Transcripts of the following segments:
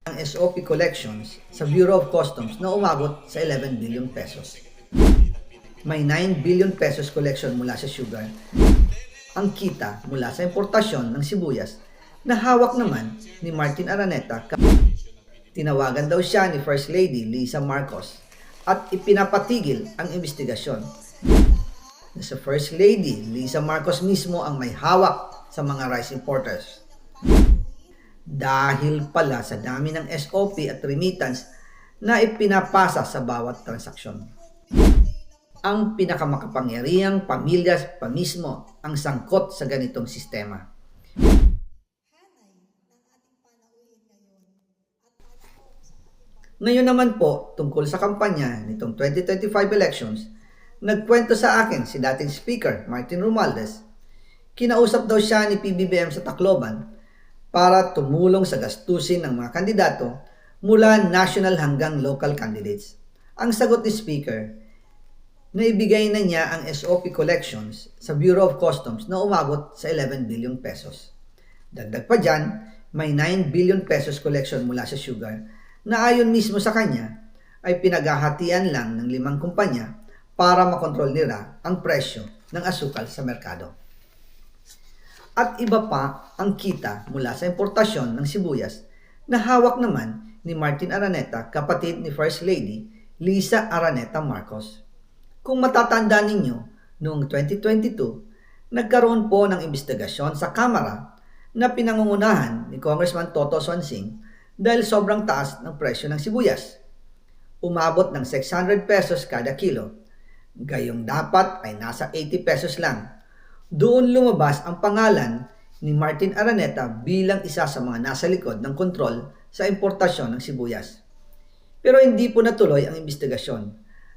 ang SOP collections sa Bureau of Customs na umabot sa 11 billion pesos. May 9 billion pesos collection mula sa sugar. Ang kita mula sa importasyon ng sibuyas na hawak naman ni Martin Araneta. Tinawagan daw siya ni First Lady Lisa Marcos at ipinapatigil ang investigasyon. Sa First Lady Lisa Marcos mismo ang may hawak sa mga rice importers. Dahil pala sa dami ng SOP at remittance na ipinapasa sa bawat transaksyon. Ang pinakamakapangyarihang pamilya pa mismo ang sangkot sa ganitong sistema. Ngayon naman po, tungkol sa kampanya nitong 2025 elections, nagkwento sa akin si dating Speaker Martin Romualdez. Kinausap daw siya ni PBBM sa Tacloban para tumulong sa gastusin ng mga kandidato mula national hanggang local candidates. Ang sagot ni Speaker, naibigay na niya ang SOP collections sa Bureau of Customs na umabot sa 11 billion pesos. Dagdag pa dyan, may 9 billion pesos collection mula sa sugar na ayon mismo sa kanya ay pinaghahatian lang ng 5 kumpanya para makontrol nila ang presyo ng asukal sa merkado. At iba pa ang kita mula sa importasyon ng sibuyas na hawak naman ni Martin Araneta, kapatid ni First Lady Lisa Araneta Marcos. Kung matatandaan ninyo, noong 2022, nagkaroon po ng investigasyon sa Kamara na pinangungunahan ni Congressman Toto Swansing dahil sobrang taas ng presyo ng sibuyas. Umabot ng 600 pesos kada kilo. Gayong dapat ay nasa 80 pesos lang. Doon lumabas ang pangalan ni Martin Araneta bilang isa sa mga nasa likod ng kontrol sa importasyon ng sibuyas. Pero hindi po natuloy ang investigasyon.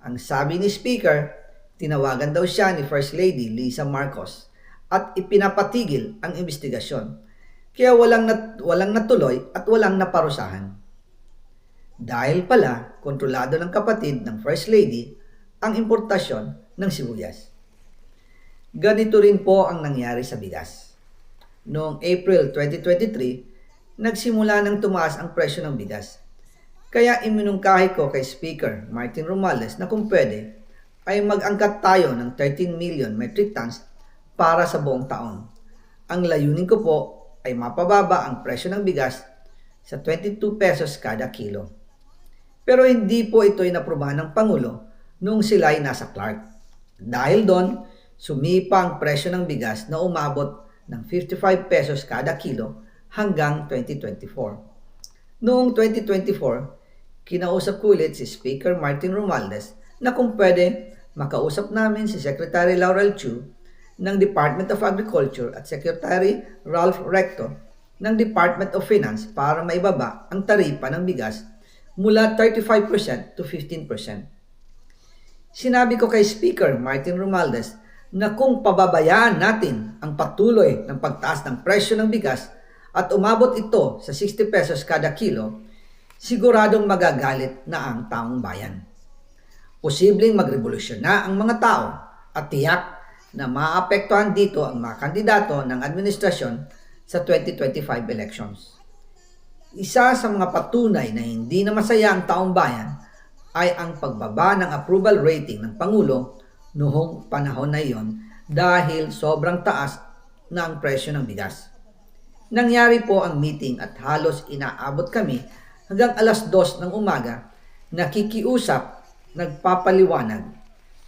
Ang sabi ni Speaker, tinawagan daw siya ni First Lady Lisa Marcos at ipinapatigil ang investigasyon. Kaya walang natuloy at walang naparusahan. Dahil pala, kontrolado ng kapatid ng First Lady ang importasyon ng sibuyas. Ganito rin po ang nangyari sa bigas. Noong April 2023, nagsimula nang tumaas ang presyo ng bigas. Kaya iminungkahi ko kay Speaker Martin Romualdez na kung pwede ay mag-angkat tayo ng 13 million metric tons para sa buong taon. Ang layunin ko po ay mapababa ang presyo ng bigas sa 22 pesos kada kilo. Pero hindi po ito inaprubahan ng Pangulo noong sila ay nasa Clark. Dahil doon, sumipa ang presyo ng bigas na umabot ng 55 pesos kada kilo hanggang 2024. Noong 2024, kinausap ko ulit si Speaker Martin Romualdez na kung pwede makausap namin si Secretary Laurel Chu ng Department of Agriculture at Secretary Ralph Recto ng Department of Finance para maibaba ang taripa ng bigas mula 35% to 15%. Sinabi ko kay Speaker Martin Romualdez na kung pababayaan natin ang patuloy ng pagtaas ng presyo ng bigas at umabot ito sa 60 pesos kada kilo, siguradong magagalit na ang taong bayan. Posibleng magrevolusyon na ang mga tao at tiyak na maapektuhan dito ang mga kandidato ng administrasyon sa 2025 elections. Isa sa mga patunay na hindi na masaya ang taong bayan ay ang pagbaba ng approval rating ng Pangulo noong panahon na iyon dahil sobrang taas na ang presyo ng bigas. Nangyari po ang meeting at halos inaabot kami hanggang alas 2 ng umaga, nakikiusap, nagpapaliwanag.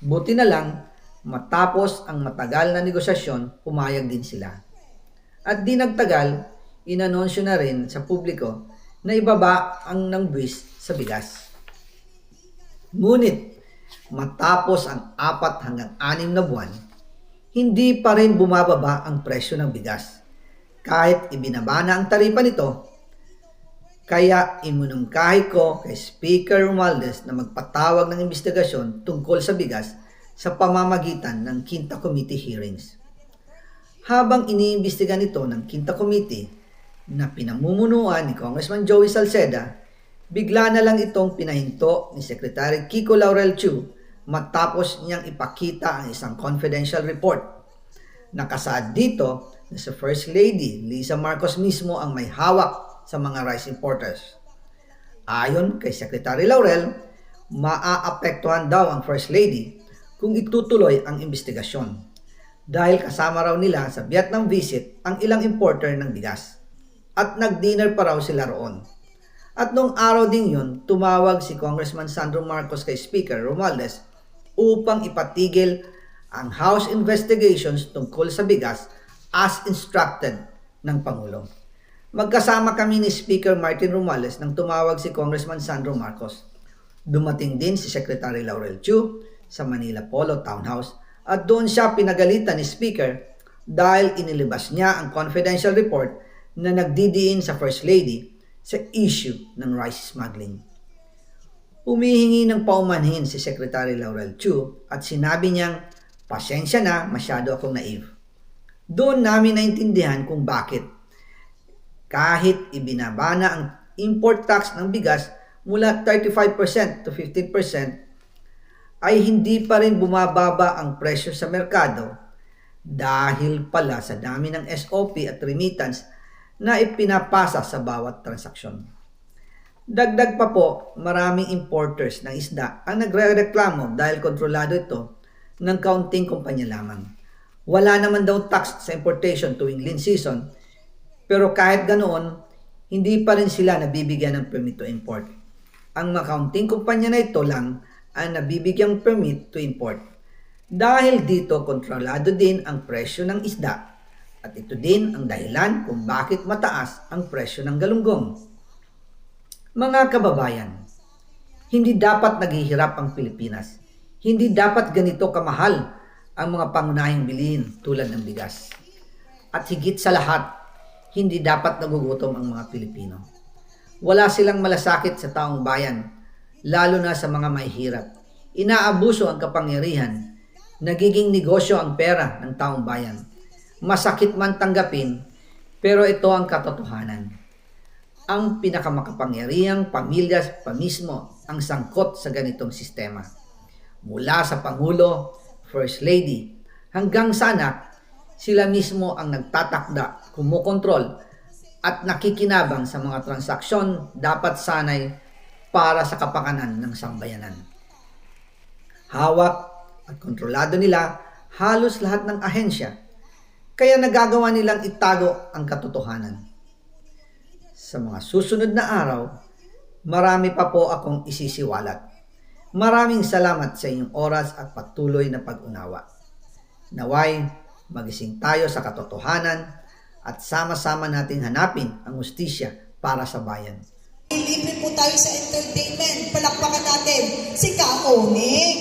Buti na lang, matapos ang matagal na negosasyon, pumayag din sila. At di nagtagal, inanonsyo na rin sa publiko na ibaba ang ng buwis sa bigas. Ngunit, matapos ang 4 hanggang 6 na buwan, hindi pa rin bumababa ang presyo ng bigas. Kahit ibinaba na ang taripa nito, kaya iminungkahi ko kay Speaker Romualdez na magpatawag ng investigasyon tungkol sa bigas sa pamamagitan ng Quinta Committee hearings. Habang iniimbestiga nito ng Quinta Committee na pinamumunuan ni Congressman Joey Salceda, bigla na lang itong pinahinto ni Secretary Kiko Laurel Chu matapos niyang ipakita ang isang confidential report. Nakasaad dito na si First Lady Lisa Marcos mismo ang may hawak sa mga rice importers. Ayon kay Secretary Laurel, maaapektuhan daw ang First Lady kung itutuloy ang investigasyon dahil kasama raw nila sa Vietnam visit ang ilang importer ng bigas at nag-dinner pa raw sila roon. At noong araw din yun, tumawag si Congressman Sandro Marcos kay Speaker Romualdez upang ipatigil ang House investigations tungkol sa bigas as instructed ng Pangulo. Magkasama kami ni Speaker Martin Romualdez nang tumawag si Congressman Sandro Marcos. Dumating din si Secretary Laurel Chu sa Manila Polo Townhouse at doon siya pinagalitan ni Speaker dahil inilabas niya ang confidential report na nagdidiin sa First Lady sa issue ng rice smuggling. Humihingi ng paumanhin si Secretary Laurel Chu at sinabi niyang, pasensya na, masyado akong naive. Doon namin naintindihan kung bakit. Kahit ibinaba na ang import tax ng bigas mula 35% to 15%, ay hindi pa rin bumababa ang presyo sa merkado dahil pala sa dami ng SOP at remittance na ipinapasa sa bawat transaksyon. Dagdag pa po, maraming importers ng isda ang nagre-reklamo dahil kontrolado ito ng kaunting kumpanya lamang. Wala naman daw tax sa importation tuwing lean season, pero kahit ganoon, hindi pa rin sila nabibigyan ng permit to import. Ang mga kaunting kumpanya na ito lang ang nabibigyang permit to import. Dahil dito, kontrolado din ang presyo ng isda at ito din ang dahilan kung bakit mataas ang presyo ng galunggong. Mga kababayan, hindi dapat naghihirap ang Pilipinas. Hindi dapat ganito kamahal ang mga pangunahing bilihin tulad ng bigas. At higit sa lahat, hindi dapat nagugutom ang mga Pilipino. Wala silang malasakit sa taong bayan, lalo na sa mga mahihirap. Inaabuso ang kapangyarihan, nagiging negosyo ang pera ng taong bayan. Masakit man tanggapin, pero ito ang katotohanan. Ang pinakamakapangyarihang pamilya pa mismo ang sangkot sa ganitong sistema. Mula sa Pangulo, First Lady, hanggang sa anak, sila mismo ang nagtatakda, kumukontrol, at nakikinabang sa mga transaksyon dapat sanay para sa kapakanan ng sambayanan. Hawak at kontrolado nila halos lahat ng ahensya, kaya nagagawa nilang itago ang katotohanan. Sa mga susunod na araw, marami pa po akong isisiwalat. Maraming salamat sa inyong oras at patuloy na pag-unawa. Naway, magising tayo sa katotohanan at sama-sama nating hanapin ang hustisya para sa bayan. Libre po tayo sa entertainment. Palakpakan natin si Kaoning.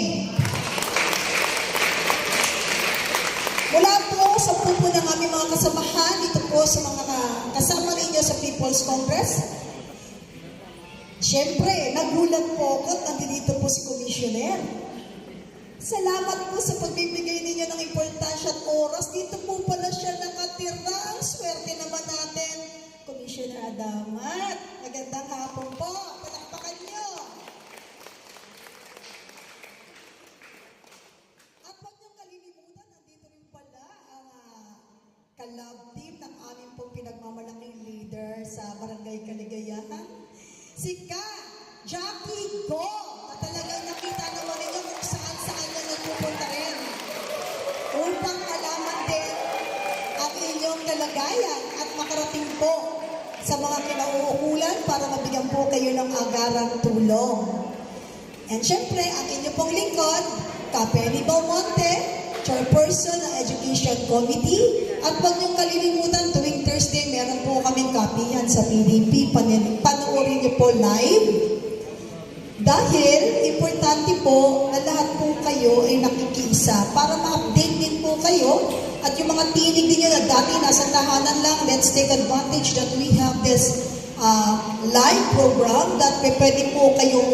Mula po sa pupo ng aming mga kasamahan, dito po sa mga kasama ninyo sa People's Congress. Siyempre, nagulat po ako at nandito po si Commissioner. Salamat po sa pagbibigay ninyo ng importansya at oras. Dito po pala siya nakatira. Ang swerte naman natin. Commissioner Adamat, magandang hapon po. Palakpakan niyo. At huwag niyong kalilimutan, nandito rin pala ang ka-love team ng aming pong pinagmamalaking leader sa Barangay Kaligayahan. Si Jackie Go, na talagang nakita naman ninyo kung saan na nagpupunta rin. Upang malaman din ang inyong kalagayan at makarating po sa mga kinauukulan para mabigyan po kayo ng agarang tulong. And syempre, ang inyong pong lingkod, Kapeni Belmonte, Chairperson ng Education Committee, at huwag niyong kalilimutan, tuwing Thursday, meron po kaming kapihan sa PDP. Panoorin niyo po live. Dahil, importante po na lahat po kayo ay nakikiisa para ma-update din po kayo. At yung mga tinig ninyo na dati nasa tahanan lang, let's take advantage that we have this live program that pwede po kayong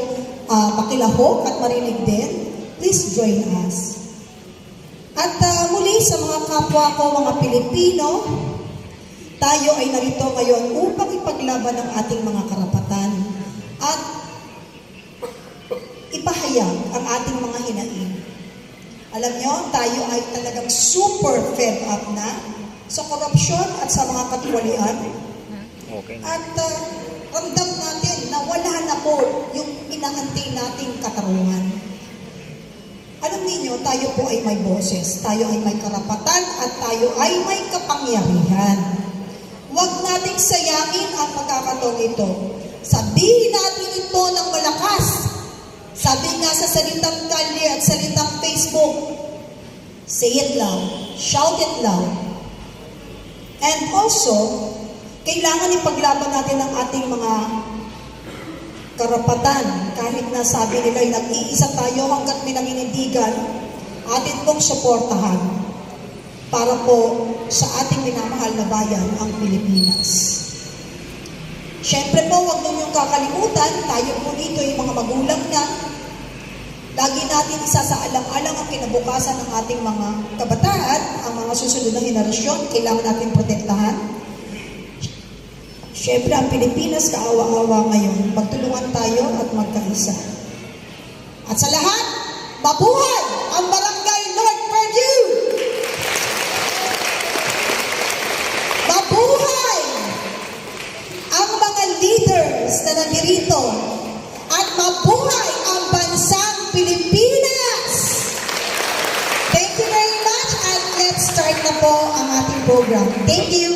makilahok at marinig din. Please join us. At muli sa mga kapwa ko, mga Pilipino, tayo ay narito ngayon upang ipaglaban ang ating mga karapatan at ipahayag ang ating mga hinaing. Alam nyo, tayo ay talagang super fed up na sa korupsyon at sa mga katiwalian. Okay. At ramdam natin na wala na po nating katarungan. Alam niyo, tayo po ay may boses, tayo ay may karapatan, at tayo ay may kapangyarihan. Huwag nating sayangin ang pagkakataong ito. Sabihin natin ito ng malakas. Sabi nga sa salitang kalye at salitang Facebook, say it loud, shout it loud. And also, kailangan ipaglaban natin ang ating mga karapatan. Kahit na sabi nila ay nag-iisa tayo hanggat may nangindigan, atin pong suportahan para po sa ating minamahal na bayan, ang Pilipinas. Siyempre po, huwag ninyong kakalimutan, tayo po dito yung mga magulang na lagi natin isasaalang-alang ang kinabukasan ng ating mga kabataan, ang mga susunod na henerasyon, kailangan natin protektahan. Siyempre, ang Pilipinas, kaawa-awa ngayon. Magtulungan tayo at magkaisa. At sa lahat, mabuhay ang Barangay North Fairview! Mabuhay ang mga leaders na nandirito! At mabuhay ang bansang Pilipinas! Thank you very much, and let's start na po ang ating program. Thank you!